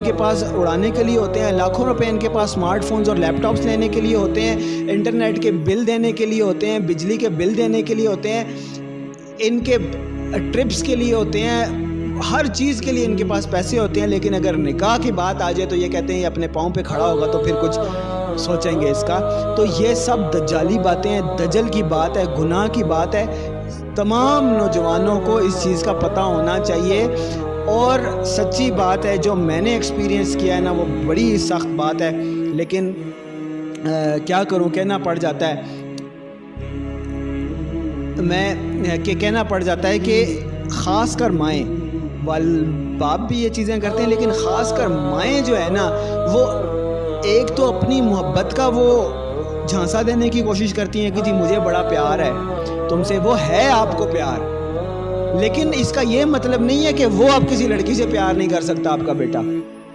کے پاس اڑانے کے لیے ہوتے ہیں، لاکھوں روپے ان کے پاس اسمارٹ فونز اور لیپ ٹاپس لینے کے لیے ہوتے ہیں، انٹرنیٹ کے بل دینے کے لیے ہوتے ہیں، بجلی کے بل دینے کے لیے ہوتے ہیں، ان کے ٹرپس کے لیے ہوتے ہیں، ہر چیز کے لیے ان کے پاس پیسے ہوتے ہیں. لیکن اگر نکاح کی بات آ جائے تو یہ کہتے ہیں یہ اپنے پاؤں پہ کھڑا ہوگا تو پھر کچھ سوچیں گے اس کا. تو یہ سب دجالی باتیں ہیں، دجل کی بات ہے، گناہ کی بات ہے. تمام نوجوانوں کو اس چیز کا پتہ ہونا چاہیے. اور سچی بات ہے جو میں نے ایکسپیرینس کیا ہے نا، وہ بڑی سخت بات ہے، لیکن کیا کروں، کہنا پڑ جاتا ہے. کہنا پڑ جاتا ہے کہ خاص کر مائیں، باپ بھی یہ چیزیں کرتے ہیں، لیکن خاص کر مائیں جو ہے نا، وہ ایک تو اپنی محبت کا وہ جھانسا دینے کی کوشش کرتی ہیں کہ جی مجھے بڑا پیار ہے تم سے. وہ ہے آپ کو پیار، لیکن اس کا یہ مطلب نہیں ہے کہ وہ اب کسی لڑکی سے پیار نہیں کر سکتا آپ کا بیٹا.